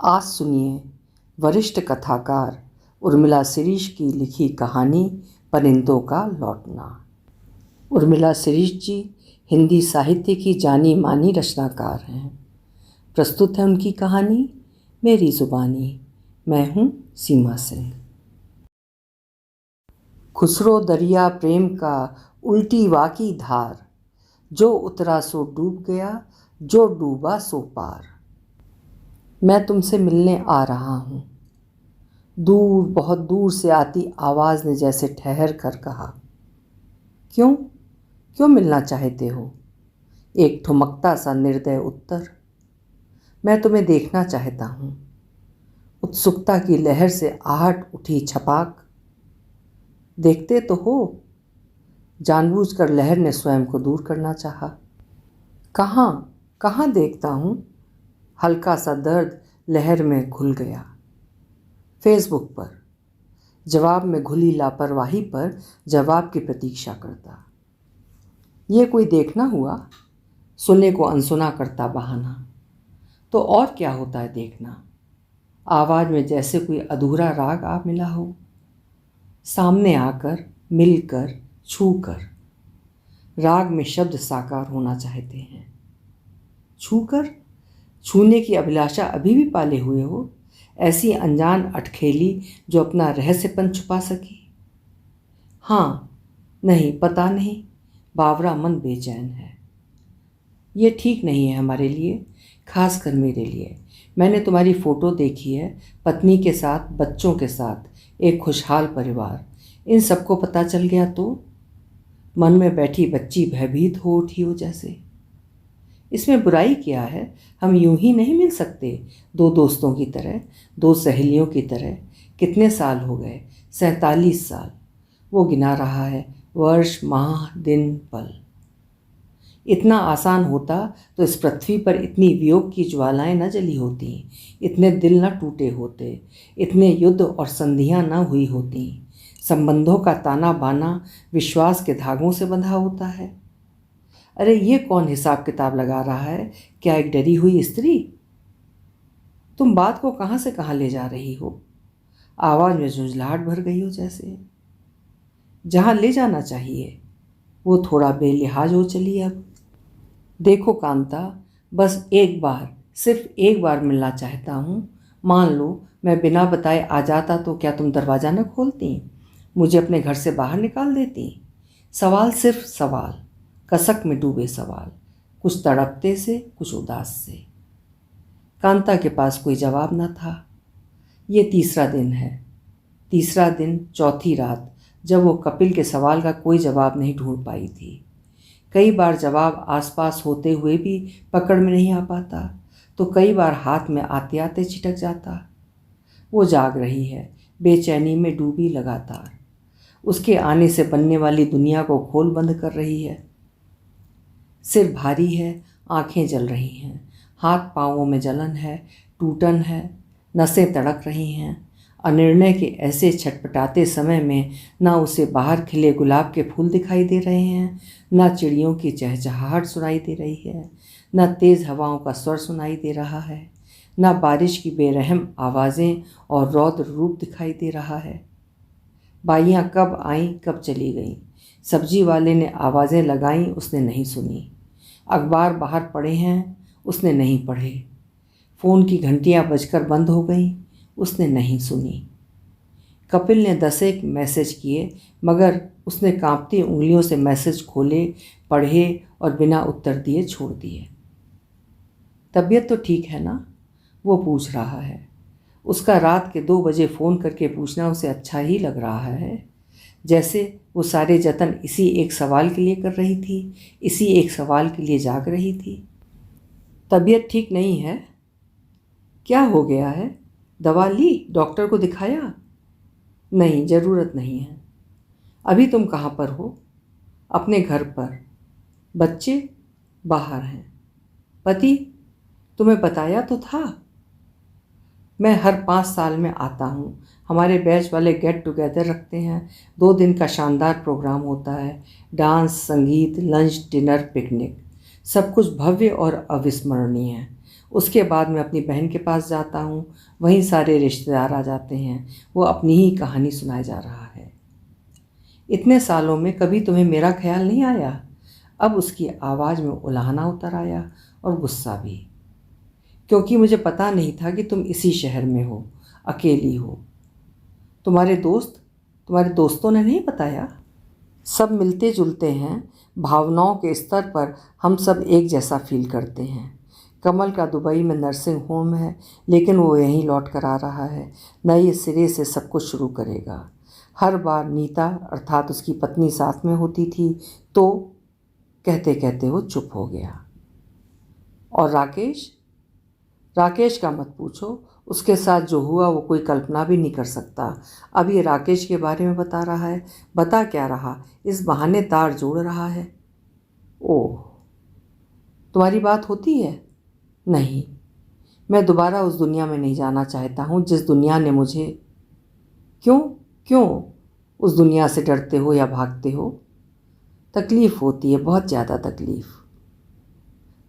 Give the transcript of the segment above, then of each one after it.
आज सुनिए वरिष्ठ कथाकार उर्मिला शिरीष की लिखी कहानी परिंदों का लौटना। उर्मिला शिरीष जी हिंदी साहित्य की जानी मानी रचनाकार हैं। प्रस्तुत है उनकी कहानी मेरी जुबानी। मैं हूँ सीमा सिंह। खुसरो दरिया प्रेम का उल्टी वाकी धार, जो उतरा सो डूब गया, जो डूबा सो पार। मैं तुमसे मिलने आ रहा हूँ। दूर, बहुत दूर से आती आवाज़ ने जैसे ठहर कर कहा। क्यों क्यों मिलना चाहते हो? एक ठुमकता सा निर्दय उत्तर। मैं तुम्हें देखना चाहता हूँ। उत्सुकता की लहर से आहट उठी छपाक। देखते तो हो। जानबूझकर लहर ने स्वयं को दूर करना चाहा। कहाँ कहाँ देखता हूँ? हल्का सा दर्द लहर में घुल गया। फेसबुक पर। जवाब में घुली लापरवाही पर जवाब की प्रतीक्षा करता। ये कोई देखना हुआ? सुनने को अनसुना करता बहाना। तो और क्या होता है देखना? आवाज़ में जैसे कोई अधूरा राग आ मिला हो। सामने आकर, मिलकर, छूकर। राग में शब्द साकार होना चाहते हैं। छूकर? छूने की अभिलाषा अभी भी पाले हुए हो? ऐसी अनजान अटखेली जो अपना रहस्यपन छुपा सकी? हाँ, नहीं, पता नहीं। बावरा मन बेचैन है। ये ठीक नहीं है हमारे लिए, खासकर मेरे लिए। मैंने तुम्हारी फ़ोटो देखी है, पत्नी के साथ, बच्चों के साथ, एक खुशहाल परिवार। इन सबको पता चल गया तो? मन में बैठी बच्ची भयभीत हो उठी हो जैसे। इसमें बुराई क्या है? हम यूं ही नहीं मिल सकते, दो दोस्तों की तरह, दो सहेलियों की तरह। कितने साल हो गए? 47 साल। वो गिना रहा है, वर्ष, माह, दिन, पल। इतना आसान होता तो इस पृथ्वी पर इतनी वियोग की ज्वालाएं न जली होती, इतने दिल न टूटे होते, इतने युद्ध और संधियां न हुई होती। संबंधों का ताना बाना विश्वास के धागों से बंधा होता है। अरे ये कौन हिसाब किताब लगा रहा है? क्या एक डरी हुई स्त्री? तुम बात को कहाँ से कहाँ ले जा रही हो? आवाज़ में झुंझलाहट भर गई हो जैसे। जहाँ ले जाना चाहिए। वो थोड़ा बेलिहाज हो चली अब। देखो कांता, बस एक बार, सिर्फ एक बार मिलना चाहता हूँ। मान लो मैं बिना बताए आ जाता तो क्या तुम दरवाज़ा न खोलती? मुझे अपने घर से बाहर निकाल देती? सवाल, सिर्फ सवाल, कसक में डूबे सवाल, कुछ तड़पते से, कुछ उदास से। कांता के पास कोई जवाब न था। ये तीसरा दिन है। तीसरा दिन, चौथी रात, जब वो कपिल के सवाल का कोई जवाब नहीं ढूंढ पाई थी। कई बार जवाब आसपास होते हुए भी पकड़ में नहीं आ पाता, तो कई बार हाथ में आते आते छिटक जाता। वो जाग रही है, बेचैनी में डूबी लगातार। उसके आने से बनने वाली दुनिया को खोल बंद कर रही है। सिर भारी है, आंखें जल रही हैं, हाथ पांवों में जलन है, टूटन है, नसें तड़क रही हैं। अनिर्णय के ऐसे छटपटाते समय में ना उसे बाहर खिले गुलाब के फूल दिखाई दे रहे हैं, ना चिड़ियों की चहचहाहट सुनाई दे रही है, ना तेज़ हवाओं का स्वर सुनाई दे रहा है, ना बारिश की बेरहम आवाज़ें और रौद्र रूप दिखाई दे रहा है। बाइयाँ कब आईं, कब चली गईं। सब्जी वाले ने आवाज़ें लगाईं, उसने नहीं सुनी। अखबार बाहर पड़े हैं, उसने नहीं पढ़े। फ़ोन की घंटियाँ बजकर बंद हो गईं, उसने नहीं सुनी। कपिल ने 10 मैसेज किए, मगर उसने कांपती उंगलियों से मैसेज खोले, पढ़े और बिना उत्तर दिए छोड़ दिए। तबीयत तो ठीक है ना? वो पूछ रहा है। उसका रात के 2 बजे फ़ोन करके पूछना उसे अच्छा ही लग रहा है, जैसे वो सारे जतन इसी एक सवाल के लिए कर रही थी, इसी एक सवाल के लिए जाग रही थी। तबीयत ठीक नहीं है? क्या हो गया है? दवा ली? डॉक्टर को दिखाया? नहीं, ज़रूरत नहीं है। अभी तुम कहाँ पर हो? अपने घर पर। बच्चे? बाहर हैं। पति? तुम्हें बताया तो था। मैं हर 5 साल में आता हूँ। हमारे बैच वाले गेट टुगेदर रखते हैं। 2 दिन का शानदार प्रोग्राम होता है। डांस, संगीत, लंच, डिनर, पिकनिक, सब कुछ भव्य और अविस्मरणीय है। उसके बाद मैं अपनी बहन के पास जाता हूँ, वहीं सारे रिश्तेदार आ जाते हैं। वो अपनी ही कहानी सुनाए जा रहा है। इतने सालों में कभी तुम्हें मेरा ख्याल नहीं आया? अब उसकी आवाज़ में उलाहना उतर आया और गुस्सा भी, क्योंकि मुझे पता नहीं था कि तुम इसी शहर में हो, अकेली हो। तुम्हारे दोस्तों ने नहीं बताया? सब मिलते जुलते हैं, भावनाओं के स्तर पर हम सब एक जैसा फील करते हैं। कमल का दुबई में नर्सिंग होम है, लेकिन वो यहीं लौट कर आ रहा है, नए सिरे से सब कुछ शुरू करेगा। हर बार नीता अर्थात उसकी पत्नी साथ में होती थी तो कहते कहते वो चुप हो गया। और राकेश का मत पूछो, उसके साथ जो हुआ वो कोई कल्पना भी नहीं कर सकता। अब ये राकेश के बारे में बता रहा है। बता क्या रहा, इस बहाने तार जोड़ रहा है। ओह, तुम्हारी बात होती है? नहीं, मैं दोबारा उस दुनिया में नहीं जाना चाहता हूँ जिस दुनिया ने मुझे। क्यों क्यों उस दुनिया से डरते हो या भागते हो? तकलीफ़ होती है, बहुत ज़्यादा तकलीफ़।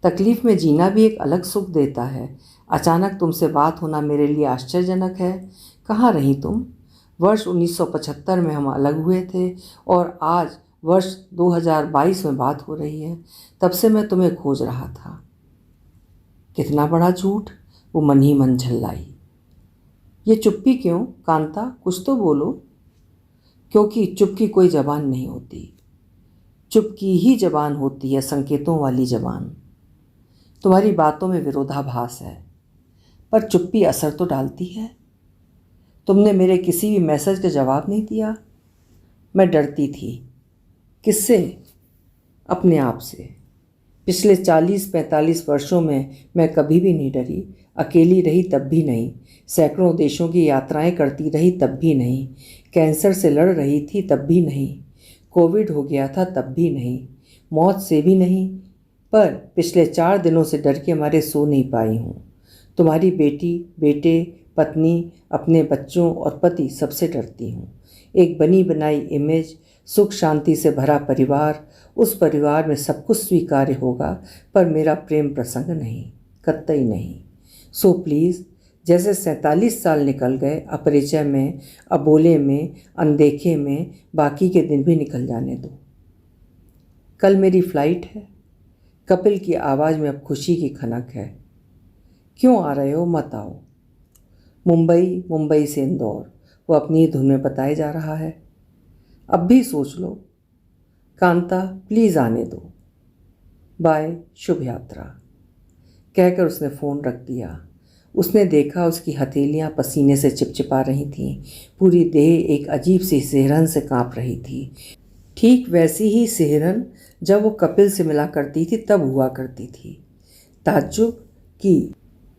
तकलीफ़ में जीना भी एक अलग सुख देता है। अचानक तुमसे बात होना मेरे लिए आश्चर्यजनक है। कहाँ रही तुम? वर्ष 1975 में हम अलग हुए थे और आज वर्ष 2022 में बात हो रही है। तब से मैं तुम्हें खोज रहा था। कितना बड़ा झूठ, वो मन ही मन झल्लाई। ये चुप्पी क्यों कांता, कुछ तो बोलो। क्योंकि चुप की कोई जबान नहीं होती, चुप की ही जबान होती है, संकेतों वाली जबान। तुम्हारी बातों में विरोधाभास है, पर चुप्पी असर तो डालती है। तुमने मेरे किसी भी मैसेज का जवाब नहीं दिया। मैं डरती थी। किससे? अपने आप से। पिछले 40-45 वर्षों में मैं कभी भी नहीं डरी। अकेली रही तब भी नहीं, सैकड़ों देशों की यात्राएं करती रही तब भी नहीं, कैंसर से लड़ रही थी तब भी नहीं, कोविड हो गया था तब भी नहीं, मौत से भी नहीं। पर पिछले 4 दिनों से डर के मारे सो नहीं पाई हूँ। तुम्हारी बेटी, बेटे, पत्नी, अपने बच्चों और पति सबसे डरती हूँ। एक बनी बनाई इमेज, सुख शांति से भरा परिवार, उस परिवार में सब कुछ स्वीकार्य होगा, पर मेरा प्रेम प्रसंग नहीं, कतई नहीं। सो प्लीज़, जैसे 47 साल निकल गए अपरिचय में, अबोले में, अनदेखे में, बाकी के दिन भी निकल जाने दो। कल मेरी फ़्लाइट है। कपिल की आवाज़ में अब खुशी की खनक है। क्यों आ रहे हो? मत आओ। मुंबई से इंदौर, वो अपनी धुन में बताए जा रहा है। अब भी सोच लो। कांता, प्लीज़ आने दो। बाय, शुभ यात्रा, कहकर उसने फ़ोन रख दिया। उसने देखा उसकी हथेलियां पसीने से चिपचिपा रही थीं। पूरी देह एक अजीब सी सिहरन से कांप रही थी। ठीक वैसी ही सिहरन जब वो कपिल से मिला करती थी तब हुआ करती थी। ताज्जुब कि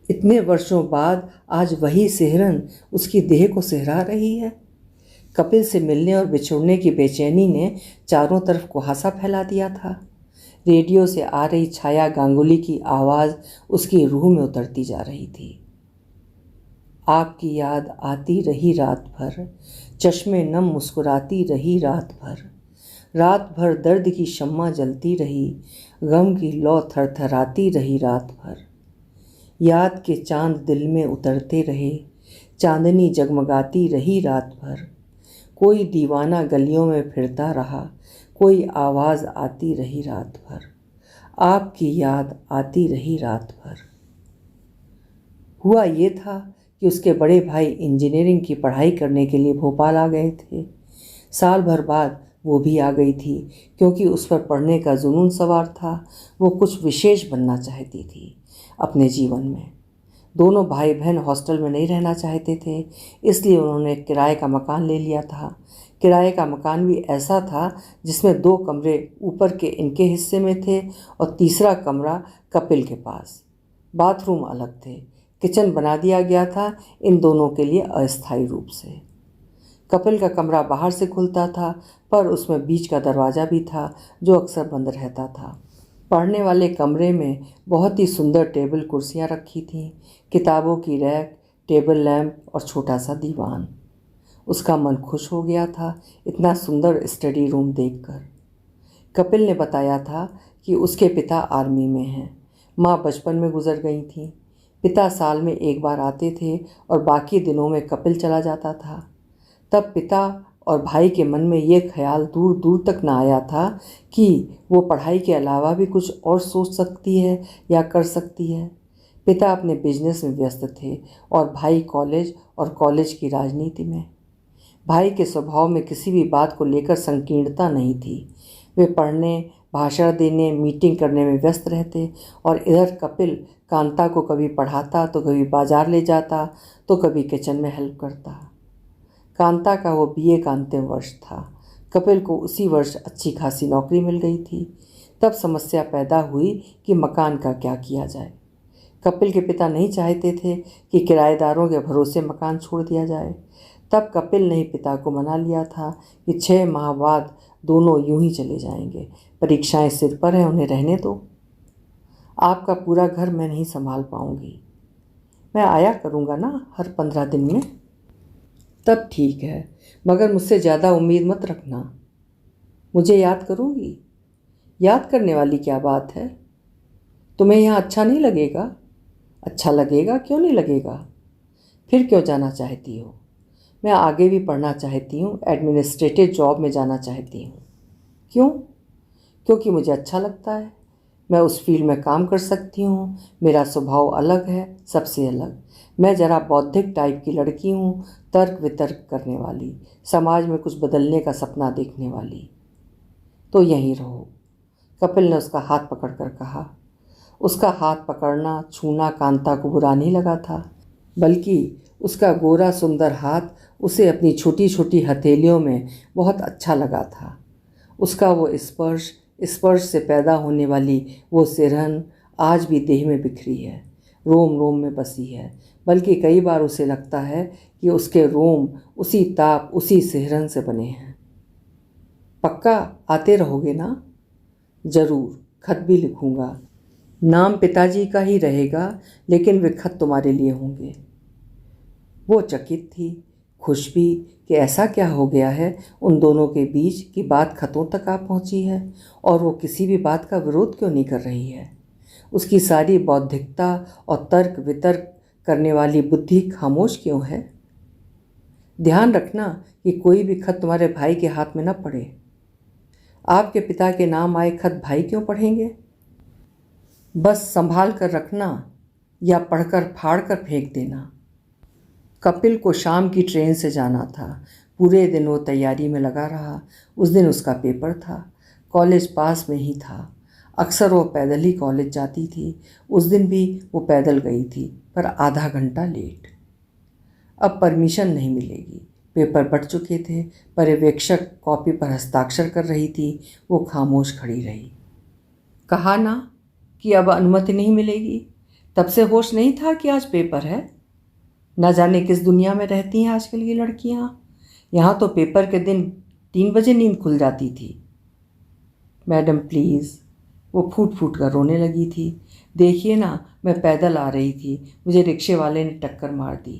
इतने वर्षों बाद आज वही सिहरन उसकी देह को सिहरा रही है। कपिल से मिलने और बिछुड़ने की बेचैनी ने चारों तरफ कुहासा फैला दिया था। रेडियो से आ रही छाया गांगुली की आवाज़ उसकी रूह में उतरती जा रही थी। आपकी याद आती रही रात भर, चश्मे नम मुस्कुराती रही रात भर दर्द की शम्मा जलती रही, गम की लौ थरथराती रही रात भर। याद के चांद दिल में उतरते रहे, चांदनी जगमगाती रही रात भर। कोई दीवाना गलियों में फिरता रहा, कोई आवाज़ आती रही रात भर। आपकी याद आती रही रात भर। हुआ ये था कि उसके बड़े भाई इंजीनियरिंग की पढ़ाई करने के लिए भोपाल आ गए थे। साल भर बाद वो भी आ गई थी, क्योंकि उस पर पढ़ने का जुनून सवार था। वो कुछ विशेष बनना चाहती थी अपने जीवन में। दोनों भाई बहन हॉस्टल में नहीं रहना चाहते थे, इसलिए उन्होंने किराए का मकान ले लिया था। किराए का मकान भी ऐसा था जिसमें 2 कमरे ऊपर के इनके हिस्से में थे और तीसरा कमरा कपिल के पास। बाथरूम अलग थे। किचन बना दिया गया था इन दोनों के लिए अस्थायी रूप से। कपिल का कमरा बाहर से खुलता था, पर उसमें बीच का दरवाज़ा भी था जो अक्सर बंद रहता था। पढ़ने वाले कमरे में बहुत ही सुंदर टेबल कुर्सियाँ रखी थीं, किताबों की रैक, टेबल लैंप और छोटा सा दीवान। उसका मन खुश हो गया था इतना सुंदर स्टडी रूम देखकर। कपिल ने बताया था कि उसके पिता आर्मी में हैं, माँ बचपन में गुजर गई थी। पिता साल में एक बार आते थे और बाकी दिनों में कपिल चला जाता था। तब पिता और भाई के मन में ये ख्याल दूर दूर तक ना आया था कि वो पढ़ाई के अलावा भी कुछ और सोच सकती है या कर सकती है। पिता अपने बिजनेस में व्यस्त थे और भाई कॉलेज और कॉलेज की राजनीति में। भाई के स्वभाव में किसी भी बात को लेकर संकीर्णता नहीं थी। वे पढ़ने, भाषण देने, मीटिंग करने में व्यस्त रहते और इधर कपिल कांता को कभी पढ़ाता तो कभी बाजार ले जाता तो कभी किचन में हेल्प करता। कांता का वो बीए का अंतिम वर्ष था। कपिल को उसी वर्ष अच्छी खासी नौकरी मिल गई थी। तब समस्या पैदा हुई कि मकान का क्या किया जाए। कपिल के पिता नहीं चाहते थे कि किराएदारों के भरोसे मकान छोड़ दिया जाए। तब कपिल ने ही पिता को मना लिया था कि 6 माह बाद दोनों यूं ही चले जाएंगे। परीक्षाएं सिर पर हैं, उन्हें रहने दो। आपका पूरा घर मैं नहीं संभाल पाऊंगी। मैं आया करूँगा ना हर 15 दिन में। तब ठीक है, मगर मुझसे ज़्यादा उम्मीद मत रखना। मुझे याद करोगी? याद करने वाली क्या बात है? तुम्हें यहाँ अच्छा नहीं लगेगा? अच्छा लगेगा, क्यों नहीं लगेगा? फिर क्यों जाना चाहती हो? मैं आगे भी पढ़ना चाहती हूँ, एडमिनिस्ट्रेटिव जॉब में जाना चाहती हूँ। क्यों? क्योंकि मुझे अच्छा लगता है। मैं उस फील्ड में काम कर सकती हूँ। मेरा स्वभाव अलग है, सबसे अलग। मैं ज़रा बौद्धिक टाइप की लड़की हूँ, तर्क वितर्क करने वाली, समाज में कुछ बदलने का सपना देखने वाली। तो यहीं रहो, कपिल ने उसका हाथ पकड़कर कहा। उसका हाथ पकड़ना, छूना कांता को बुरा नहीं लगा था, बल्कि उसका गोरा सुंदर हाथ उसे अपनी छोटी छोटी हथेलियों में बहुत अच्छा लगा था। उसका वो स्पर्श, स्पर्श से पैदा होने वाली वो सिरहन आज भी देह में बिखरी है, रोम रोम में बसी है। बल्कि कई बार उसे लगता है कि उसके रोम उसी ताप, उसी सिरहन से बने हैं। पक्का आते रहोगे ना? ज़रूर, खत भी लिखूँगा। नाम पिताजी का ही रहेगा, लेकिन वे खत तुम्हारे लिए होंगे। वो चकित थी, खुश भी कि ऐसा क्या हो गया है उन दोनों के बीच कि बात खतों तक आ पहुंची है, और वो किसी भी बात का विरोध क्यों नहीं कर रही है। उसकी सारी बौद्धिकता और तर्क वितर्क करने वाली बुद्धि खामोश क्यों है। ध्यान रखना कि कोई भी खत तुम्हारे भाई के हाथ में न पड़े। आपके पिता के नाम आए खत भाई क्यों पढ़ेंगे? बस संभाल कर रखना या पढ़कर फाड़ कर फेंक देना। कपिल को शाम की ट्रेन से जाना था। पूरे दिन वो तैयारी में लगा रहा। उस दिन उसका पेपर था। कॉलेज पास में ही था। अक्सर वो पैदल ही कॉलेज जाती थी। उस दिन भी वो पैदल गई थी, पर आधा घंटा लेट। अब परमिशन नहीं मिलेगी। पेपर बट चुके थे। पर्यवेक्षक कॉपी पर हस्ताक्षर कर रही थी। वो खामोश खड़ी रही। कहा ना कि अब अनुमति नहीं मिलेगी। तब से होश नहीं था कि आज पेपर है। न जाने किस दुनिया में रहती हैं आजकल की लड़कियां। यहाँ तो पेपर के दिन 3 बजे नींद खुल जाती थी। Madam please. वो फूट फूट कर रोने लगी थी। देखिए ना, मैं पैदल आ रही थी, मुझे रिक्शे वाले ने टक्कर मार दी।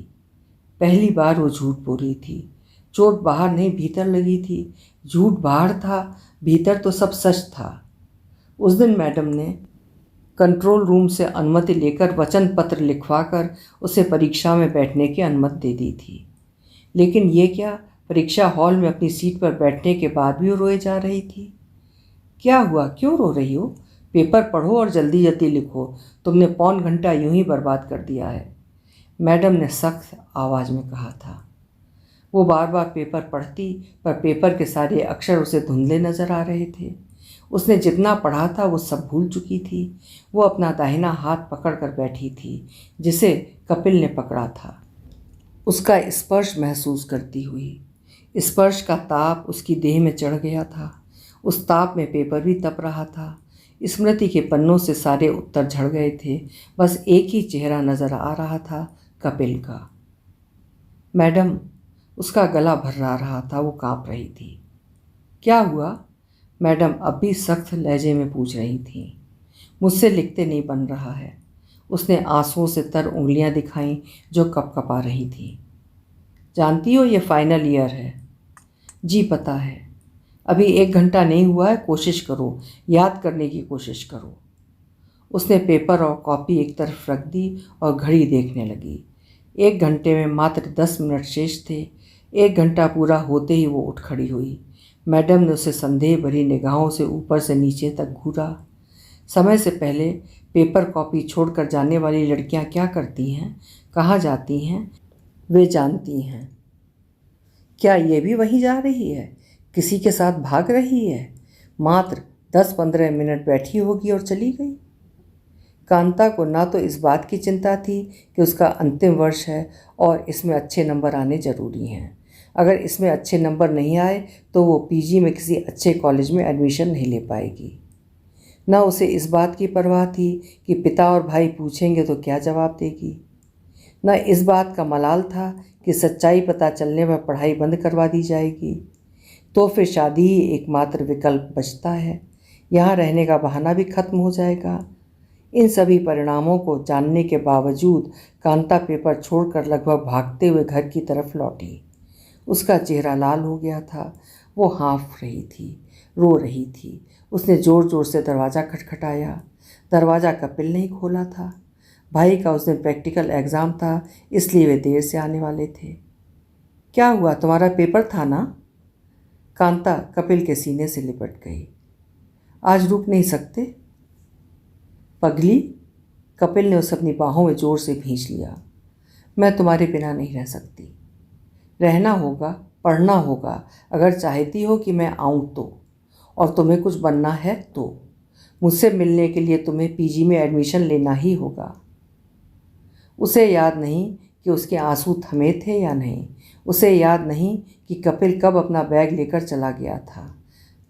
पहली बार वो झूठ बोल रही थी। चोट बाहर नहीं भीतर लगी थी। झूठ बाहर था, भीतर तो सब सच था। उस दिन मैडम ने कंट्रोल रूम से अनुमति लेकर वचन पत्र लिखवाकर उसे परीक्षा में बैठने की अनुमति दे दी थी। लेकिन ये क्या, परीक्षा हॉल में अपनी सीट पर बैठने के बाद भी वो रोए जा रही थी। क्या हुआ, क्यों रो रही हो? पेपर पढ़ो और जल्दी जल्दी लिखो। तुमने पौन घंटा यूं ही बर्बाद कर दिया है, मैडम ने सख्त आवाज़ में कहा था। वो बार बार पेपर पढ़ती, पर पेपर के सारे अक्षर उसे धुंधले नजर आ रहे थे। उसने जितना पढ़ा था वो सब भूल चुकी थी। वो अपना दाहिना हाथ पकड़ कर बैठी थी, जिसे कपिल ने पकड़ा था, उसका स्पर्श महसूस करती हुई। स्पर्श का ताप उसकी देह में चढ़ गया था। उस ताप में पेपर भी तप रहा था। स्मृति के पन्नों से सारे उत्तर झड़ गए थे। बस एक ही चेहरा नजर आ रहा था, कपिल का। मैडम, उसका गला भर्रा रहा था, वो कांप रही थी। क्या हुआ? मैडम अब भी सख्त लहजे में पूछ रही थी। मुझसे लिखते नहीं बन रहा है। उसने आंसुओं से तर उंगलियां दिखाईं जो कपकपा रही थी। जानती हो ये फाइनल ईयर है। जी पता है। अभी 1 घंटा नहीं हुआ है, कोशिश करो, याद करने की कोशिश करो। उसने पेपर और कॉपी एक तरफ रख दी और घड़ी देखने लगी। 1 घंटे में मात्र 10 मिनट शेष थे। 1 घंटा पूरा होते ही वो उठ खड़ी हुई। मैडम ने उसे संदेह भरी निगाहों से ऊपर से नीचे तक घूरा। समय से पहले पेपर कॉपी छोड़कर जाने वाली लड़कियां क्या करती हैं, कहाँ जाती हैं, वे जानती हैं। क्या ये भी वहीं जा रही है, किसी के साथ भाग रही है? मात्र 10-15 मिनट बैठी होगी और चली गई। कांता को ना तो इस बात की चिंता थी कि उसका अंतिम वर्ष है और इसमें अच्छे नंबर आने ज़रूरी हैं। अगर इसमें अच्छे नंबर नहीं आए तो वो पीजी में किसी अच्छे कॉलेज में एडमिशन नहीं ले पाएगी। न उसे इस बात की परवाह थी कि पिता और भाई पूछेंगे तो क्या जवाब देगी। न इस बात का मलाल था कि सच्चाई पता चलने पर पढ़ाई बंद करवा दी जाएगी। तो फिर शादी ही एकमात्र विकल्प बचता है। यहाँ रहने का बहाना भी खत्म हो जाएगा। इन सभी परिणामों को जानने के बावजूद कांता पेपर छोड़कर लगभग भागते हुए घर की तरफ लौटी। उसका चेहरा लाल हो गया था। वो हाँफ रही थी, रो रही थी। उसने ज़ोर ज़ोर से दरवाज़ा खटखटाया। दरवाज़ा कपिल ने ही खोला था। भाई का उस दिन प्रैक्टिकल एग्ज़ाम था, इसलिए वे देर से आने वाले थे। क्या हुआ, तुम्हारा पेपर था ना? कांता कपिल के सीने से लिपट गई। आज रुक नहीं सकते? पगली, कपिल ने उसे अपनी बाहों में ज़ोर से खींच लिया। मैं तुम्हारे बिना नहीं रह सकती। रहना होगा, पढ़ना होगा। अगर चाहती हो कि मैं आऊँ तो, और तुम्हें कुछ बनना है तो मुझसे मिलने के लिए तुम्हें पीजी में एडमिशन लेना ही होगा। उसे याद नहीं कि उसके आंसू थमे थे या नहीं। उसे याद नहीं कि कपिल कब अपना बैग लेकर चला गया था।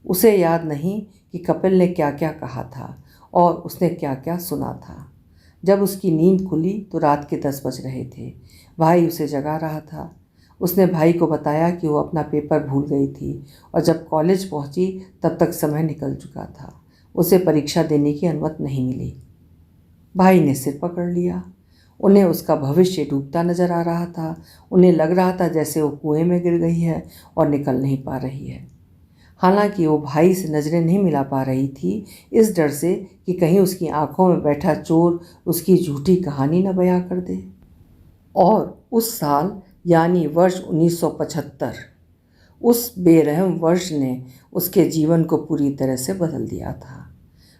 उसे याद नहीं कि कपिल ने क्या क्या कहा था और उसने क्या क्या सुना था। जब उसकी नींद खुली तो रात के 10 बज रहे थे। भाई उसे जगा रहा था। उसने भाई को बताया कि वो अपना पेपर भूल गई थी और जब कॉलेज पहुंची तब तक समय निकल चुका था। उसे परीक्षा देने की अनुमति नहीं मिली। भाई ने सिर पकड़ लिया। उन्हें उसका भविष्य डूबता नजर आ रहा था। उन्हें लग रहा था जैसे वो कुएं में गिर गई है और निकल नहीं पा रही है। हालांकि वो भाई से नज़रें नहीं मिला पा रही थी, इस डर से कि कहीं उसकी आंखों में बैठा चोर उसकी झूठी कहानी न बयां कर दे। और उस साल यानी वर्ष 1975, उस बेरहम वर्ष ने उसके जीवन को पूरी तरह से बदल दिया था।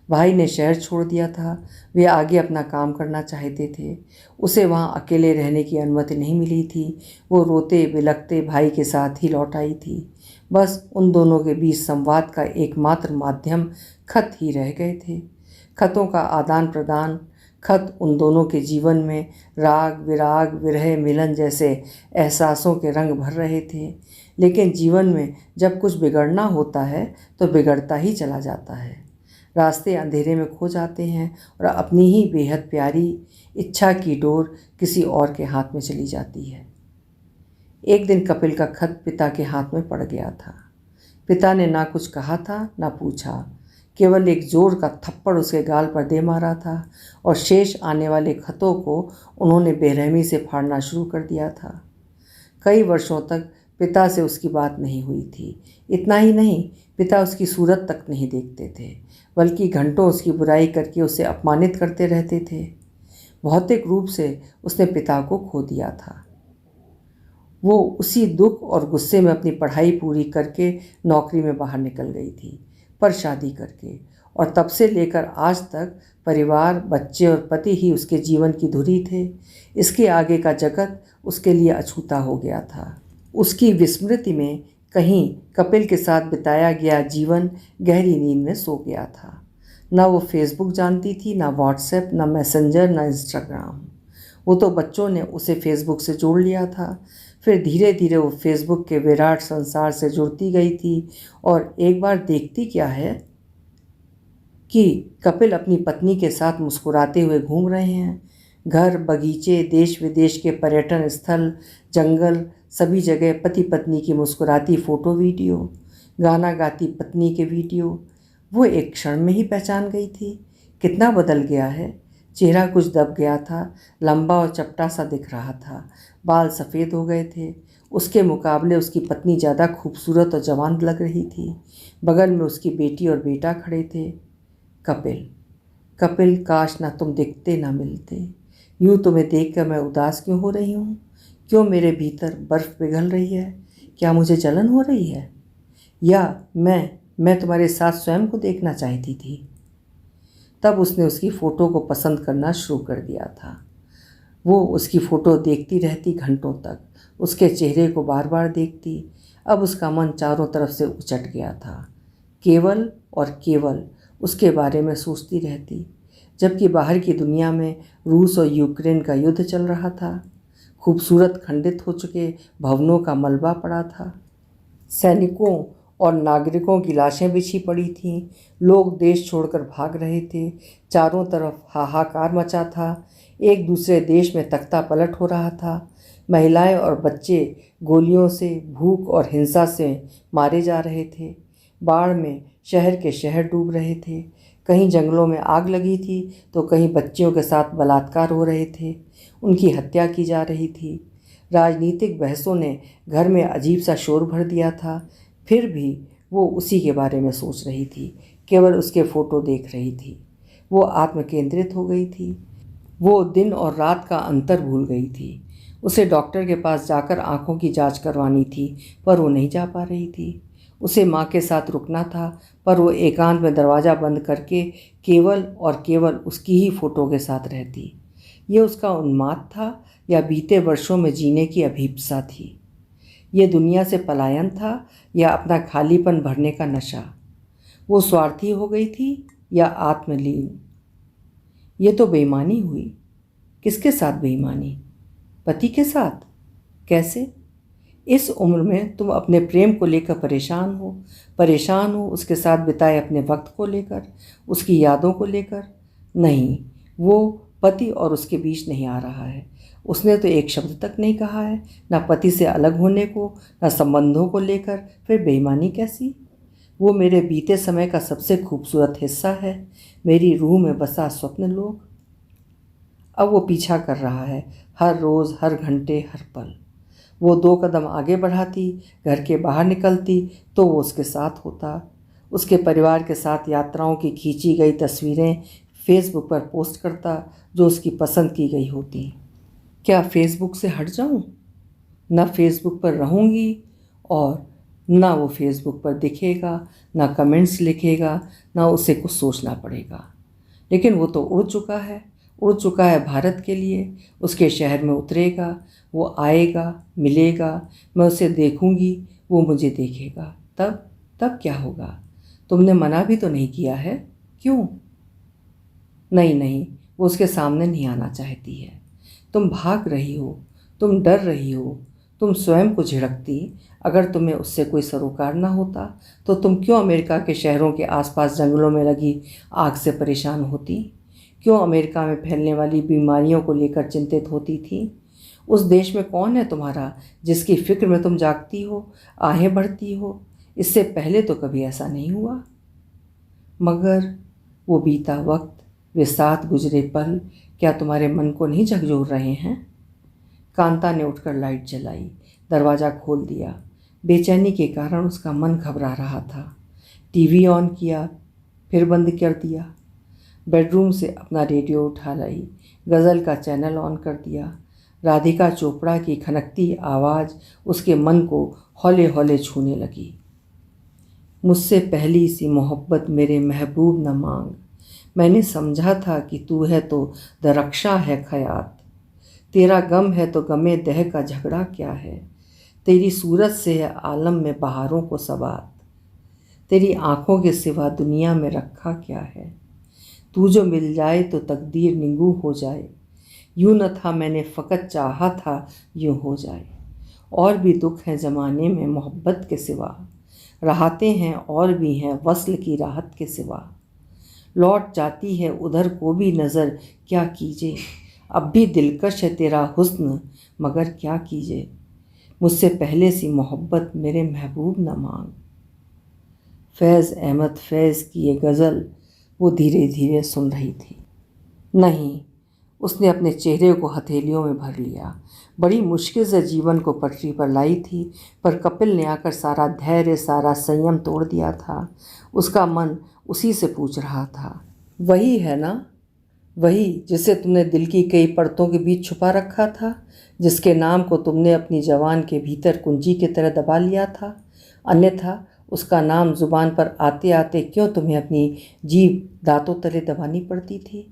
भाई ने शहर छोड़ दिया था। वे आगे अपना काम करना चाहते थे। उसे वहाँ अकेले रहने की अनुमति नहीं मिली थी। वो रोते बिलखते भाई के साथ ही लौट आई थी। बस उन दोनों के बीच संवाद का एकमात्र माध्यम खत ही रह गए थे। खतों का आदान प्रदान। खत उन दोनों के जीवन में राग विराग विरह मिलन जैसे एहसासों के रंग भर रहे थे। लेकिन जीवन में जब कुछ बिगड़ना होता है तो बिगड़ता ही चला जाता है। रास्ते अंधेरे में खो जाते हैं और अपनी ही बेहद प्यारी इच्छा की डोर किसी और के हाथ में चली जाती है। एक दिन कपिल का खत पिता के हाथ में पड़ गया था। पिता ने ना कुछ कहा था ना पूछा, केवल एक जोर का थप्पड़ उसके गाल पर दे मारा था और शेष आने वाले खतों को उन्होंने बेरहमी से फाड़ना शुरू कर दिया था। कई वर्षों तक पिता से उसकी बात नहीं हुई थी। इतना ही नहीं, पिता उसकी सूरत तक नहीं देखते थे, बल्कि घंटों उसकी बुराई करके उसे अपमानित करते रहते थे। भौतिक रूप से उसने पिता को खो दिया था। वो उसी दुख और गुस्से में अपनी पढ़ाई पूरी करके नौकरी में बाहर निकल गई थी, पर शादी करके। और तब से लेकर आज तक परिवार, बच्चे और पति ही उसके जीवन की धुरी थे। इसके आगे का जगत उसके लिए अछूता हो गया था। उसकी विस्मृति में कहीं कपिल के साथ बिताया गया जीवन गहरी नींद में सो गया था। न वो फेसबुक जानती थी, न व्हाट्सएप, न मैसेंजर, न इंस्टाग्राम। वो तो बच्चों ने उसे फेसबुक से जोड़ लिया था। फिर धीरे धीरे वो फेसबुक के विराट संसार से जुड़ती गई थी और एक बार देखती क्या है कि कपिल अपनी पत्नी के साथ मुस्कुराते हुए घूम रहे हैं। घर, बगीचे, देश विदेश के पर्यटन स्थल, जंगल, सभी जगह पति पत्नी की मुस्कुराती फ़ोटो वीडियो, गाना गाती पत्नी के वीडियो। वो एक क्षण में ही पहचान गई थी। कितना बदल गया है। चेहरा कुछ दब गया था, लंबा और चपटा सा दिख रहा था। बाल सफ़ेद हो गए थे। उसके मुकाबले उसकी पत्नी ज़्यादा खूबसूरत और जवान लग रही थी। बगल में उसकी बेटी और बेटा खड़े थे। कपिल कपिल, काश ना तुम दिखते ना मिलते। यूँ तुम्हें देखकर मैं उदास क्यों हो रही हूँ? क्यों मेरे भीतर बर्फ़ पिघल रही है? क्या मुझे जलन हो रही है? या मैं तुम्हारे साथ स्वयं को देखना चाहती थी। तब उसने उसकी फ़ोटो को पसंद करना शुरू कर दिया था। वो उसकी फ़ोटो देखती रहती घंटों तक, उसके चेहरे को बार बार देखती। अब उसका मन चारों तरफ से उचट गया था। केवल और केवल उसके बारे में सोचती रहती, जबकि बाहर की दुनिया में रूस और यूक्रेन का युद्ध चल रहा था। खूबसूरत खंडित हो चुके भवनों का मलबा पड़ा था। सैनिकों और नागरिकों की लाशें बिछी पड़ी थीं। लोग देश छोड़कर भाग रहे थे। चारों तरफ हाहाकार मचा था। एक दूसरे देश में तख्ता पलट हो रहा था। महिलाएं और बच्चे गोलियों से, भूख और हिंसा से मारे जा रहे थे। बाढ़ में शहर के शहर डूब रहे थे। कहीं जंगलों में आग लगी थी तो कहीं बच्चियों के साथ बलात्कार हो रहे थे। उनकी हत्या की जा रही थी। राजनीतिक बहसों ने घर में अजीब सा शोर भर दिया था। फिर भी वो उसी के बारे में सोच रही थी, केवल उसके फ़ोटो देख रही थी। वो आत्म केंद्रित हो गई थी। वो दिन और रात का अंतर भूल गई थी। उसे डॉक्टर के पास जाकर आंखों की जांच करवानी थी, पर वो नहीं जा पा रही थी। उसे माँ के साथ रुकना था, पर वो एकांत में दरवाज़ा बंद करके केवल और केवल उसकी ही फ़ोटो के साथ रहती। ये उसका उन्माद था या बीते वर्षों में जीने की अभीप्सा थी? ये दुनिया से पलायन था या अपना खालीपन भरने का नशा? वो स्वार्थी हो गई थी या आत्मलीन? ये तो बेईमानी हुई। किसके साथ बेईमानी? पति के साथ? कैसे? इस उम्र में तुम अपने प्रेम को लेकर परेशान हो उसके साथ बिताए अपने वक्त को लेकर, उसकी यादों को लेकर। नहीं, वो पति और उसके बीच नहीं आ रहा है। उसने तो एक शब्द तक नहीं कहा है, ना पति से अलग होने को, ना संबंधों को लेकर। फिर बेईमानी कैसी? वो मेरे बीते समय का सबसे खूबसूरत हिस्सा है, मेरी रूह में बसा स्वप्न लोक। अब वो पीछा कर रहा है, हर रोज़, हर घंटे, हर पल। वो 2 कदम आगे बढ़ाती, घर के बाहर निकलती तो वो उसके साथ होता। उसके परिवार के साथ यात्राओं की खींची गई तस्वीरें फेसबुक पर पोस्ट करता, जो उसकी पसंद की गई होती। क्या फेसबुक से हट जाऊं? ना फेसबुक पर रहूंगी और ना वो फेसबुक पर दिखेगा, ना कमेंट्स लिखेगा, ना उसे कुछ सोचना पड़ेगा। लेकिन वो तो उड़ चुका है भारत के लिए। उसके शहर में उतरेगा, वो आएगा, मिलेगा, मैं उसे देखूंगी, वो मुझे देखेगा। तब क्या होगा? तुमने मना भी तो नहीं किया है, क्यों? नहीं, वो उसके सामने नहीं आना चाहती है। तुम भाग रही हो, तुम डर रही हो, तुम स्वयं को झिड़कती। अगर तुम्हें उससे कोई सरोकार ना होता तो तुम क्यों अमेरिका के शहरों के आसपास जंगलों में लगी आग से परेशान होती? क्यों अमेरिका में फैलने वाली बीमारियों को लेकर चिंतित होती थी? उस देश में कौन है तुम्हारा जिसकी फिक्र में तुम जागती हो, आहें भरती हो? इससे पहले तो कभी ऐसा नहीं हुआ। मगर वो बीता वक्त, वे साथ गुजरे पल, क्या तुम्हारे मन को नहीं झकझोर रहे हैं? कांता ने उठकर लाइट जलाई, दरवाज़ा खोल दिया। बेचैनी के कारण उसका मन घबरा रहा था। टीवी ऑन किया, फिर बंद कर दिया। बेडरूम से अपना रेडियो उठा लाई, गज़ल का चैनल ऑन कर दिया। राधिका चोपड़ा की खनकती आवाज़ उसके मन को हौले हौले छूने लगी। मुझसे पहली सी मोहब्बत मेरे महबूब न मांग, मैंने समझा था कि तू है तो दरक्षा है खयात। तेरा गम है तो गमे दह का झगड़ा क्या है? तेरी सूरत से है आलम में बहारों को सबात। तेरी आँखों के सिवा दुनिया में रखा क्या है? तू जो मिल जाए तो तकदीर निगू हो जाए। यूँ न था मैंने फ़कत चाहा था यूँ हो जाए। और भी दुख हैं ज़माने में मोहब्बत के सिवा, राहतें हैं और भी हैं वस्ल की राहत के सिवा। लौट जाती है उधर को भी नज़र, क्या कीजिए? अब भी दिलकश है तेरा हुस्न, मगर क्या कीजिए? मुझसे पहले सी मोहब्बत मेरे महबूब न मांग। फैज़ अहमद फैज़ की ये गज़ल वो धीरे धीरे सुन रही थी। नहीं, उसने अपने चेहरे को हथेलियों में भर लिया। बड़ी मुश्किल से जीवन को पटरी पर लाई थी, पर कपिल ने आकर सारा धैर्य, सारा संयम तोड़ दिया था। उसका मन उसी से पूछ रहा था, वही है ना वही जिसे तुमने दिल की कई परतों के बीच छुपा रखा था, जिसके नाम को तुमने अपनी जबान के भीतर कुंजी की तरह दबा लिया था। अन्यथा उसका नाम जुबान पर आते आते क्यों तुम्हें अपनी जीभ दांतों तले दबानी पड़ती थी?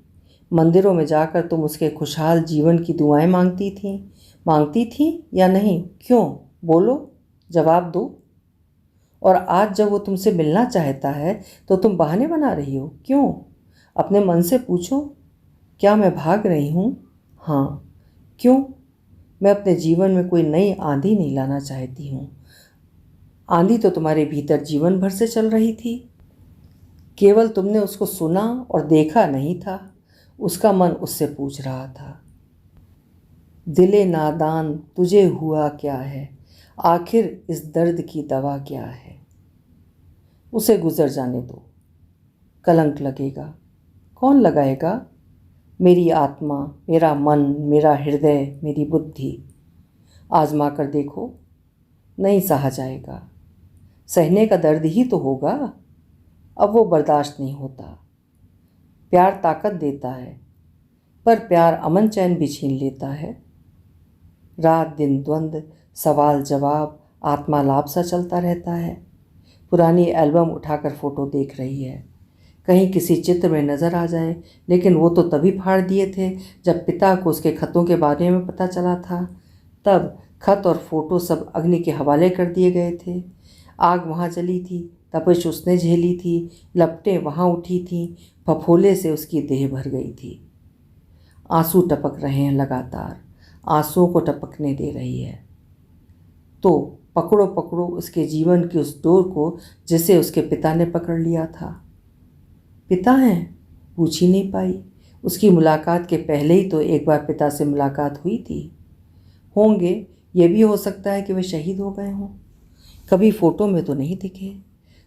मंदिरों में जाकर तुम उसके खुशहाल जीवन की दुआएं मांगती थी या नहीं? क्यों? बोलो, जवाब दो। और आज जब वो तुमसे मिलना चाहता है तो तुम बहाने बना रही हो। क्यों? अपने मन से पूछो, क्या मैं भाग रही हूँ? हाँ। क्यों? मैं अपने जीवन में कोई नई आंधी नहीं लाना चाहती हूँ। आंधी तो तुम्हारे भीतर जीवन भर से चल रही थी, केवल तुमने उसको सुना और देखा नहीं था। उसका मन उससे पूछ रहा था, दिले नादान तुझे हुआ क्या है, आखिर इस दर्द की दवा क्या है? उसे गुजर जाने दो, कलंक लगेगा। कौन लगाएगा? मेरी आत्मा, मेरा मन, मेरा हृदय, मेरी बुद्धि। आजमा कर देखो, नहीं सहा जाएगा। सहने का दर्द ही तो होगा। अब वो बर्दाश्त नहीं होता। प्यार ताकत देता है, पर प्यार अमन चैन भी छीन लेता है। रात दिन द्वंद्व, सवाल जवाब, आत्मा लाभ सा चलता रहता है। पुरानी एल्बम उठाकर फ़ोटो देख रही है, कहीं किसी चित्र में नज़र आ जाए, लेकिन वो तो तभी फाड़ दिए थे जब पिता को उसके खतों के बारे में पता चला था। तब खत और फोटो सब अग्नि के हवाले कर दिए गए थे। आग वहाँ जली थी, तपिश उसने झेली थी, लपटें वहाँ उठी थीं, फफोले से उसकी देह भर गई थी। आंसू टपक रहे हैं लगातार, आंसुओं को टपकने दे रही है। तो पकड़ो पकड़ो उसके जीवन की उस डोर को जिसे उसके पिता ने पकड़ लिया था। पिता हैं? पूछ ही नहीं पाई। उसकी मुलाकात के पहले ही तो एक बार पिता से मुलाकात हुई थी। होंगे, ये भी हो सकता है कि वे शहीद हो गए हों। कभी फ़ोटो में तो नहीं दिखे।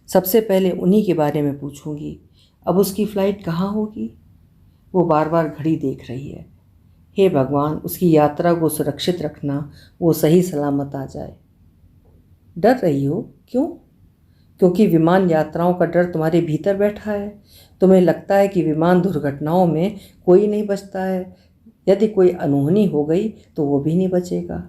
सबसे पहले उन्हीं के बारे में पूछूंगी। अब उसकी फ़्लाइट कहाँ होगी? वो बार बार घड़ी देख रही है। हे भगवान, उसकी यात्रा को सुरक्षित रखना, वो सही सलामत आ जाए। डर रही हो? क्यों? क्योंकि विमान यात्राओं का डर तुम्हारे भीतर बैठा है। तुम्हें लगता है कि विमान दुर्घटनाओं में कोई नहीं बचता है। यदि कोई अनहोनी हो गई तो वो भी नहीं बचेगा।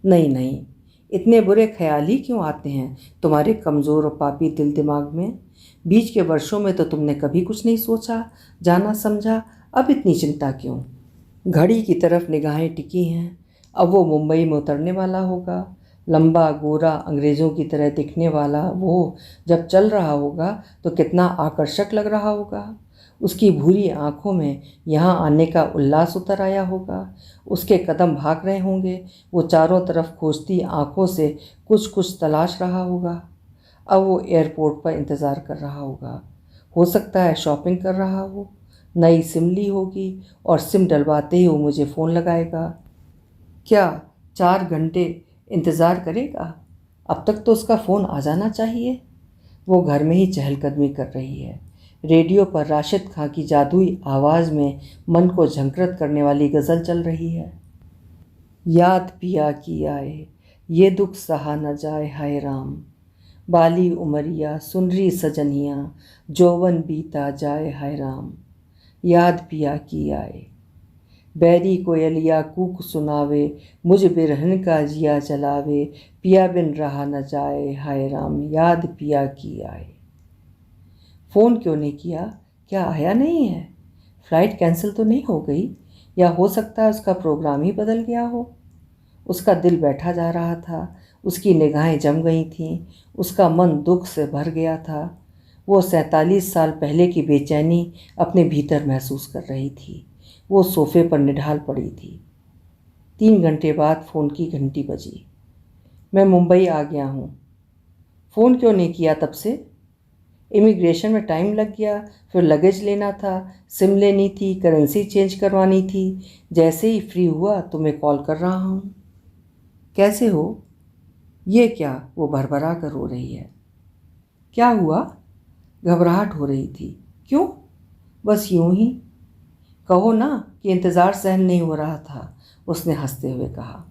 नहीं नहीं, इतने बुरे ख्याल ही क्यों आते हैं तुम्हारे कमज़ोर और पापी दिल दिमाग में? बीच के वर्षों में तो तुमने कभी कुछ नहीं सोचा, जाना समझा। अब इतनी चिंता क्यों? घड़ी की तरफ निगाहें टिकी हैं। अब वो मुंबई में उतरने वाला होगा। लंबा गोरा अंग्रेज़ों की तरह दिखने वाला वो जब चल रहा होगा तो कितना आकर्षक लग रहा होगा। उसकी भूरी आँखों में यहाँ आने का उल्लास उतर आया होगा। उसके कदम भाग रहे होंगे। वो चारों तरफ खोजती आँखों से कुछ कुछ तलाश रहा होगा। अब वो एयरपोर्ट पर इंतज़ार कर रहा होगा। हो सकता है शॉपिंग कर रहा हो। नई सिम ली होगी और सिम डलवाते ही वो मुझे फ़ोन लगाएगा। क्या 4 घंटे इंतज़ार करेगा? अब तक तो उसका फ़ोन आ जाना चाहिए। वो घर में ही चहलकदमी कर रही है। रेडियो पर राशिद खां की जादुई आवाज़ में मन को झंकृत करने वाली गज़ल चल रही है। याद पिया की आए, ये दुख सहा न जाए हाय राम। बाली उमरिया सुनरी सजनिया, जौवन बीता जाए हाय राम। याद पिया की आए। बैरी कोयलिया कूक सुनावे, मुझ बिरहन का जिया जलावे। पिया बिन रहा न जाए हाय राम, याद पिया की आए। फ़ोन क्यों नहीं किया? क्या आया नहीं है? फ़्लाइट कैंसिल तो नहीं हो गई? या हो सकता है उसका प्रोग्राम ही बदल गया हो। उसका दिल बैठा जा रहा था, उसकी निगाहें जम गई थीं, उसका मन दुख से भर गया था। वो 47 साल पहले की बेचैनी अपने भीतर महसूस कर रही थी। वो सोफे पर निढाल पड़ी थी। 3 घंटे बाद फ़ोन की घंटी बजी। मैं मुंबई आ गया हूँ। फ़ोन क्यों नहीं किया तब से? इमिग्रेशन में टाइम लग गया, फिर लगेज लेना था, सिम लेनी थी, करेंसी चेंज करवानी थी। जैसे ही फ्री हुआ तो मैं कॉल कर रहा हूँ। कैसे हो? ये क्या? वो भरभरा कर रो रही है। क्या हुआ? घबराहट हो रही थी। क्यों? बस यूं ही। कहो ना कि इंतज़ार सहन नहीं हो रहा था, उसने हंसते हुए कहा।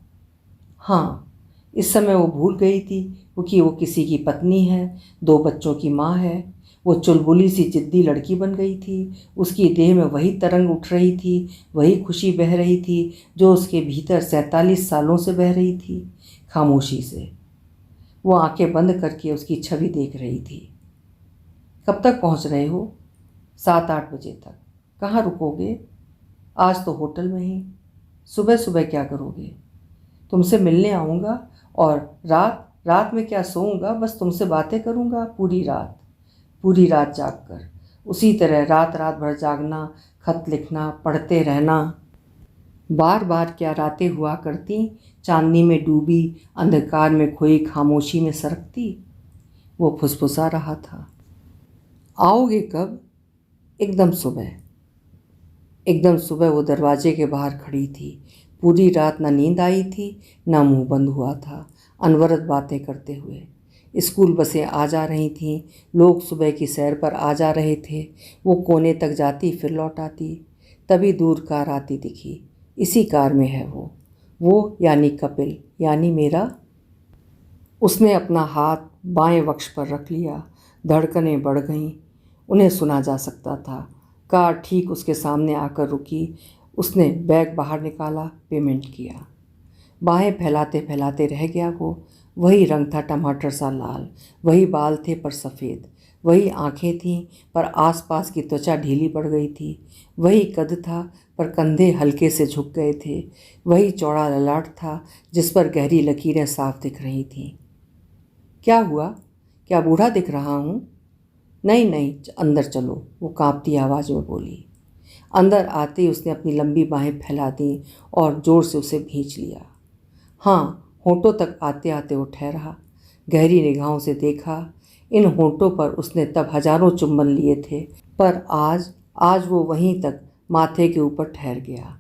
हाँ, इस समय वो भूल गई थी कि वो किसी की पत्नी है, 2 बच्चों की माँ है। वो चुलबुली सी जिद्दी लड़की बन गई थी। उसकी देह में वही तरंग उठ रही थी, वही खुशी बह रही थी जो उसके भीतर 47 सालों से बह रही थी। खामोशी से वो आंखें बंद करके उसकी छवि देख रही थी। कब तक पहुंच रहे हो? 7-8 बजे तक। कहाँ रुकोगे? आज तो होटल में ही। सुबह सुबह क्या करोगे? तुमसे मिलने आऊँगा और रात रात में क्या सोऊंगा, बस तुमसे बातें करूँगा पूरी रात जागकर। उसी तरह रात रात भर जागना, खत लिखना, पढ़ते रहना। बार बार क्या रातें हुआ करती, चांदनी में डूबी, अंधकार में खोई, खामोशी में सरकती। वो फुसफुसा रहा था। आओगे कब? एकदम सुबह। एकदम सुबह वो दरवाजे के बाहर खड़ी थी। पूरी रात न नींद आई थी, न मुंह बंद हुआ था, अनवरत बातें करते हुए। स्कूल बसें आ जा रही थीं, लोग सुबह की सैर पर आ जा रहे थे। वो कोने तक जाती, फिर लौट आती। तभी दूर कार आती दिखी। इसी कार में है वो यानी कपिल, यानी मेरा। उसने अपना हाथ बाएं वक्ष पर रख लिया। धड़कनें बढ़ गईं। उन्हें सुना जा सकता था। कार ठीक उसके सामने आकर रुकी। उसने बैग बाहर निकाला, पेमेंट किया। बाहें फैलाते फैलाते रह गया वो। वही रंग था टमाटर सा लाल, वही बाल थे पर सफ़ेद, वही आंखें थीं पर आसपास की त्वचा ढीली पड़ गई थी, वही कद था पर कंधे हल्के से झुक गए थे, वही चौड़ा ललाट था जिस पर गहरी लकीरें साफ दिख रही थीं। क्या हुआ? क्या बूढ़ा दिख रहा हूँ? नहीं नहीं, अंदर चलो, वो कांपती आवाज़ में बोली। अंदर आते ही उसने अपनी लंबी बाहें फैला दी और ज़ोर से उसे भींच लिया। हाँ, होंठों तक आते आते वो ठहरा। गहरी निगाहों से देखा। इन होंठों पर उसने तब हजारों चुंबन लिए थे, पर आज वो वहीं तक माथे के ऊपर ठहर गया।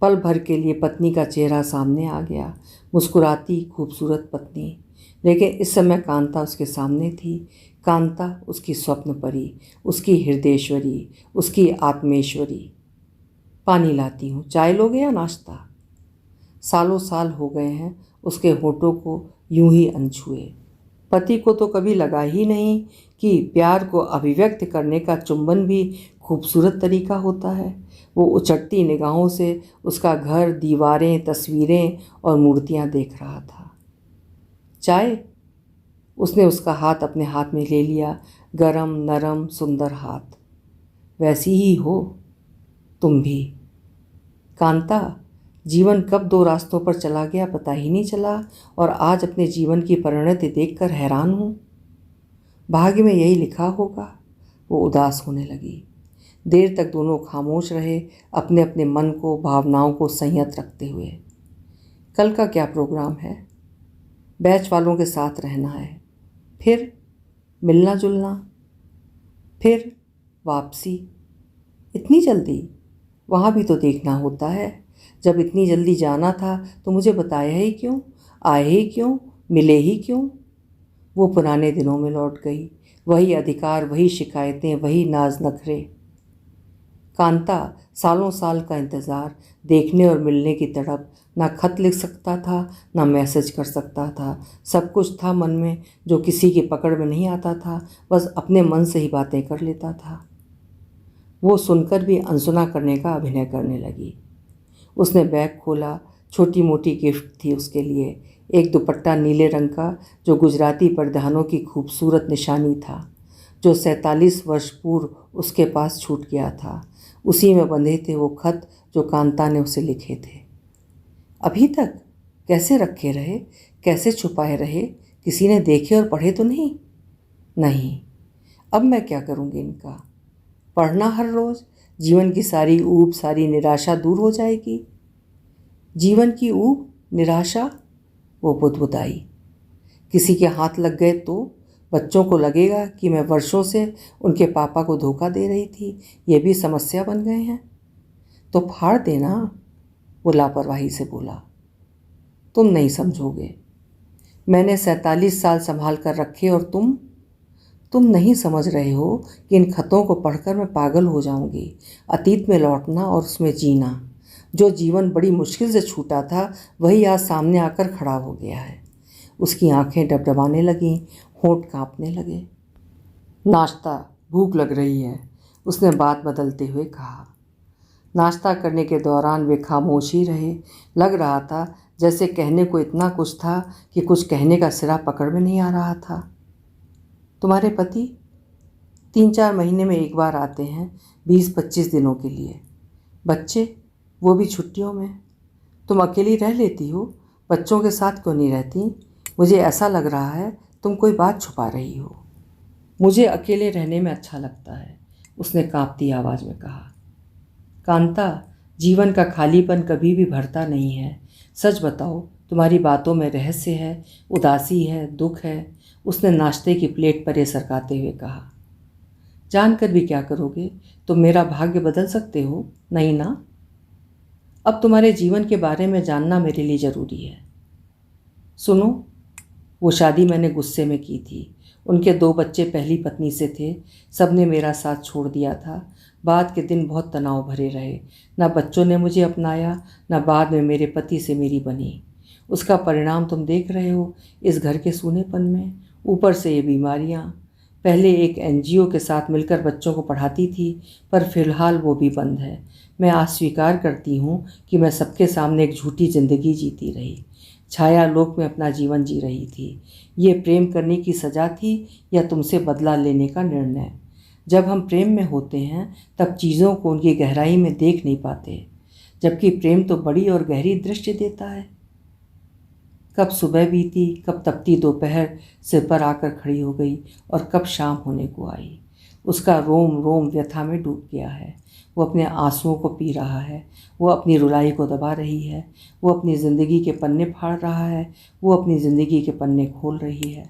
पल भर के लिए पत्नी का चेहरा सामने आ गया, मुस्कुराती खूबसूरत पत्नी। लेकिन इस समय कांता उसके सामने थी। कांता उसकी स्वप्न परी, उसकी हृदयेश्वरी, उसकी आत्मेश्वरी। पानी लाती हूँ, चाय लोगे या नाश्ता? सालों साल हो गए हैं उसके होठों को यूं ही अनछुए। पति को तो कभी लगा ही नहीं कि प्यार को अभिव्यक्त करने का चुंबन भी खूबसूरत तरीका होता है। वो उचटती निगाहों से उसका घर, दीवारें, तस्वीरें और मूर्तियां देख रहा था। चाय? उसने उसका हाथ अपने हाथ में ले लिया, गरम, नरम, सुंदर हाथ। वैसी ही हो तुम भी। कांता, जीवन कब दो रास्तों पर चला गया पता ही नहीं चला, और आज अपने जीवन की परिणति देखकर हैरान हूँ। भाग्य में यही लिखा होगा। वो उदास होने लगी। देर तक दोनों खामोश रहे, अपने अपने मन को, भावनाओं को संयत रखते हुए। कल का क्या प्रोग्राम है? बैच वालों के साथ रहना है, फिर मिलना जुलना, फिर वापसी। इतनी जल्दी? वहाँ भी तो देखना होता है। जब इतनी जल्दी जाना था तो मुझे बताया ही क्यों? आए ही क्यों? मिले ही क्यों? वो पुराने दिनों में लौट गई। वही अधिकार, वही शिकायतें, वही नाज नखरे। कांता, सालों साल का इंतज़ार, देखने और मिलने की तड़प। ना खत लिख सकता था, ना मैसेज कर सकता था। सब कुछ था मन में जो किसी की पकड़ में नहीं आता था, बस अपने मन से ही बातें कर लेता था। वो सुनकर भी अनसुना करने का अभिनय करने लगी। उसने बैग खोला। छोटी मोटी गिफ्ट थी उसके लिए। एक दुपट्टा नीले रंग का जो गुजराती परिधानों की खूबसूरत निशानी था, जो 47 वर्ष पूर्व उसके पास छूट गया था। उसी में बंधे थे वो खत जो कांता ने उसे लिखे थे। अभी तक कैसे रखे रहे, कैसे छुपाए रहे? किसी ने देखे और पढ़े तो नहीं? नहीं। अब मैं क्या करूँगी इनका? पढ़ना हर रोज़? जीवन की सारी ऊब, सारी निराशा दूर हो जाएगी। जीवन की ऊब, निराशा? वो बुदबुदाई। किसी के हाथ लग गए तो? बच्चों को लगेगा कि मैं वर्षों से उनके पापा को धोखा दे रही थी। ये भी समस्या बन गए हैं। तो फाड़ देना, वो लापरवाही से बोला। तुम नहीं समझोगे। मैंने 47 साल संभाल कर रखे और तुम नहीं समझ रहे हो कि इन खतों को पढ़कर मैं पागल हो जाऊंगी। अतीत में लौटना और उसमें जीना। जो जीवन बड़ी मुश्किल से छूटा था वही आज सामने आकर खड़ा हो गया है। उसकी आंखें डबडबाने लगीं, होंठ कांपने लगे। नाश्ता, भूख लग रही है, उसने बात बदलते हुए कहा। नाश्ता करने के दौरान वे खामोश ही रहे। लग रहा था जैसे कहने को इतना कुछ था कि कुछ कहने का सिरा पकड़ में नहीं आ रहा था। तुम्हारे पति 3-4 महीने में एक बार आते हैं, 20-25 दिनों के लिए। बच्चे, वो भी छुट्टियों में। तुम अकेली रह लेती हो, बच्चों के साथ क्यों नहीं रहती? मुझे ऐसा लग रहा है तुम कोई बात छुपा रही हो। मुझे अकेले रहने में अच्छा लगता है, उसने कांपती आवाज़ में कहा। कांता, जीवन का खालीपन कभी भी भरता नहीं है। सच बताओ, तुम्हारी बातों में रहस्य है, उदासी है, दुख है, उसने नाश्ते की प्लेट पर सरकाते हुए कहा। जानकर भी क्या करोगे? तुम मेरा भाग्य बदल सकते हो नहीं ना? अब तुम्हारे जीवन के बारे में जानना मेरे लिए ज़रूरी है। सुनो, वो शादी मैंने गुस्से में की थी। उनके 2 बच्चे पहली पत्नी से थे। सबने मेरा साथ छोड़ दिया था। बाद के दिन बहुत तनाव भरे रहे। न बच्चों ने मुझे अपनाया, न बाद में मेरे पति से मेरी बनी। उसका परिणाम तुम देख रहे हो इस घर के सूनेपन में। ऊपर से ये बीमारियाँ। पहले एक एनजीओ के साथ मिलकर बच्चों को पढ़ाती थी, पर फिलहाल वो भी बंद है। मैं आज स्वीकार करती हूँ कि मैं सबके सामने एक झूठी ज़िंदगी जीती रही, छाया लोक में अपना जीवन जी रही थी। ये प्रेम करने की सज़ा थी या तुमसे बदला लेने का निर्णय? जब हम प्रेम में होते हैं तब चीज़ों को उनकी गहराई में देख नहीं पाते, जबकि प्रेम तो बड़ी और गहरी दृष्टि देता है। कब सुबह बीती, कब तपती दोपहर सिर पर आकर खड़ी हो गई और कब शाम होने को आई। उसका रोम रोम व्यथा में डूब गया है। वो अपने आंसुओं को पी रहा है, वो अपनी रुलाई को दबा रही है, वो अपनी ज़िंदगी के पन्ने फाड़ रहा है, वो अपनी ज़िंदगी के पन्ने खोल रही है।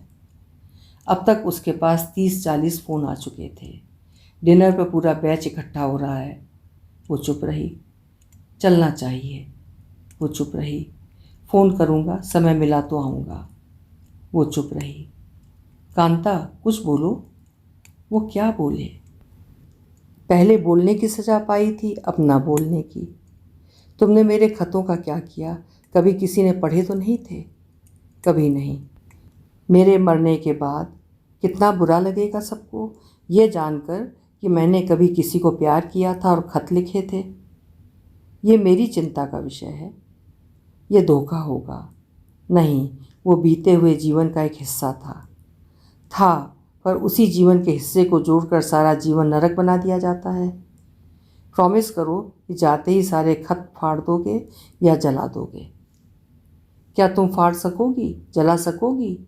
अब तक उसके पास 30-40 फ़ोन आ चुके थे। डिनर पर पूरा बैच इकट्ठा हो रहा है। वो चुप रही। चलना चाहिए। वो चुप रही। फ़ोन करूँगा, समय मिला तो आऊँगा। वो चुप रही। कांता, कुछ बोलो। वो क्या बोले? पहले बोलने की सज़ा पाई थी, अब ना बोलने की। तुमने मेरे खतों का क्या किया? कभी किसी ने पढ़े तो नहीं थे? कभी नहीं। मेरे मरने के बाद कितना बुरा लगेगा सबको ये जानकर कि मैंने कभी किसी को प्यार किया था और खत लिखे थे। ये मेरी चिंता का विषय है। ये धोखा होगा। नहीं, वो बीते हुए जीवन का एक हिस्सा था, पर उसी जीवन के हिस्से को जोड़कर सारा जीवन नरक बना दिया जाता है। प्रॉमिस करो कि जाते ही सारे खत फाड़ दोगे या जला दोगे। क्या तुम फाड़ सकोगी, जला सकोगी?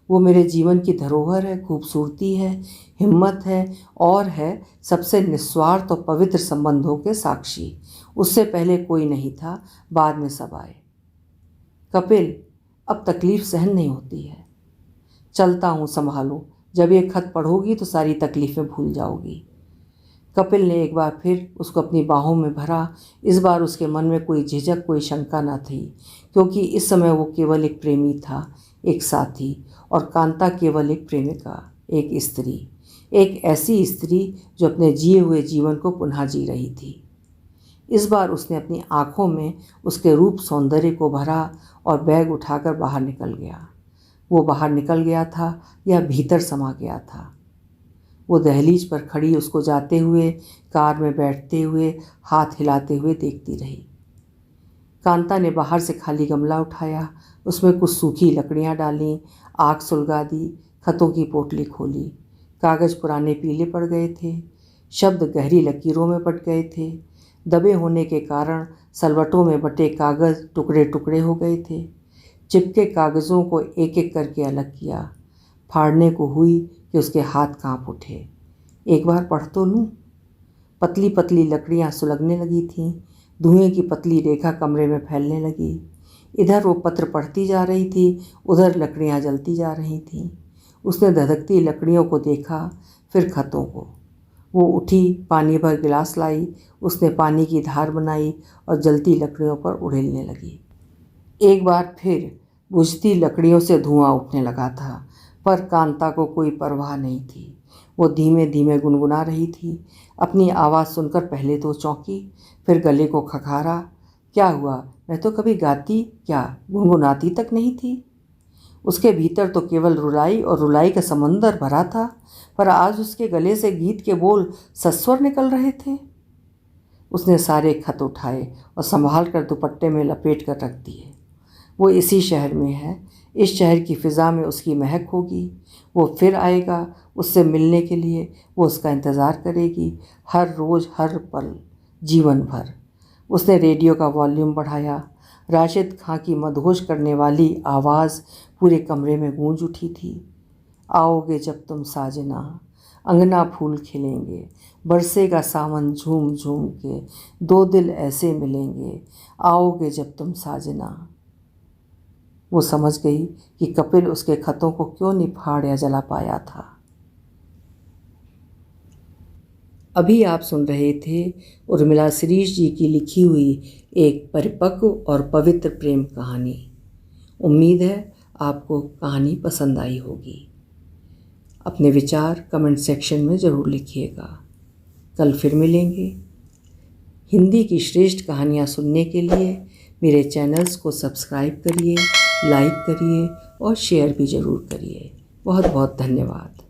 वो मेरे जीवन की धरोहर है, खूबसूरती है, हिम्मत है और है सबसे निस्वार्थ और पवित्र संबंधों के साक्षी। उससे पहले कोई नहीं था, बाद में सब आए। कपिल, अब तकलीफ़ सहन नहीं होती है। चलता हूँ, संभालो। जब ये खत पढ़ोगी तो सारी तकलीफ़ें भूल जाओगी। कपिल ने एक बार फिर उसको अपनी बाहों में भरा। इस बार उसके मन में कोई झिझक, कोई शंका न थी, क्योंकि इस समय वो केवल एक प्रेमी था, एक साथी, और कांता केवल एक प्रेमिका, एक स्त्री, एक ऐसी स्त्री जो अपने जिए हुए जीवन को पुनः जी रही थी। इस बार उसने अपनी आँखों में उसके रूप सौंदर्य को भरा और बैग उठाकर बाहर निकल गया। वो बाहर निकल गया था या भीतर समा गया था। वो दहलीज पर खड़ी उसको जाते हुए, कार में बैठते हुए, हाथ हिलाते हुए देखती रही। कांता ने बाहर से खाली गमला उठाया, उसमें कुछ सूखी लकड़ियाँ डालीं, आग सुलगा दी, खतों की पोटली खोली। कागज़ पुराने पीले पड़ गए थे, शब्द गहरी लकीरों में बट गए थे। दबे होने के कारण सलवटों में बटे कागज़ टुकड़े टुकड़े हो गए थे। चिपके कागज़ों को एक एक करके अलग किया। फाड़ने को हुई कि उसके हाथ कांप उठे। एक बार पढ़ तो लूँ। पतली पतली लकड़ियाँ सुलगने लगी थीं। धुएं की पतली रेखा कमरे में फैलने लगी। इधर वो पत्र पढ़ती जा रही थी, उधर लकड़ियाँ जलती जा रही थीं। उसने धधकती लकड़ियों को देखा, फिर खतों को। वो उठी, पानी भर गिलास लाई। उसने पानी की धार बनाई और जलती लकड़ियों पर उड़ेलने लगी। एक बार फिर बुझती लकड़ियों से धुआं उठने लगा था, पर कांता को कोई परवाह नहीं थी। वो धीमे धीमे गुनगुना रही थी। अपनी आवाज़ सुनकर पहले तो चौंकी, फिर गले को खखारा। क्या हुआ? मैं तो कभी गाती क्या, गुनगुनाती तक नहीं थी। उसके भीतर तो केवल रुलाई और रुलाई का समंदर भरा था, पर आज उसके गले से गीत के बोल सस्वर निकल रहे थे। उसने सारे खत उठाए और संभाल कर दुपट्टे में लपेट कर रख दिए। वो इसी शहर में है, इस शहर की फ़िज़ा में उसकी महक होगी। वो फिर आएगा उससे मिलने के लिए, वो उसका इंतज़ार करेगी हर रोज़ हर पल जीवन भर। उसने रेडियो का वॉल्यूम बढ़ाया। राशिद खां की मदहोश करने वाली आवाज़ पूरे कमरे में गूंज उठी थी। आओगे जब तुम साजना, अंगना फूल खिलेंगे, बरसेगा सावन झूम झूम के, दो दिल ऐसे मिलेंगे, आओगे जब तुम साजना। वो समझ गई कि कपिल उसके खतों को क्यों निफाड़ या जला पाया था। अभी आप सुन रहे थे उर्मिला शिरीष जी की लिखी हुई एक परिपक्व और पवित्र प्रेम कहानी। उम्मीद है आपको कहानी पसंद आई होगी। अपने विचार कमेंट सेक्शन में ज़रूर लिखिएगा। कल फिर मिलेंगे। हिंदी की श्रेष्ठ कहानियाँ सुनने के लिए मेरे चैनल्स को सब्सक्राइब करिए, लाइक करिए और शेयर भी ज़रूर करिए। बहुत बहुत धन्यवाद।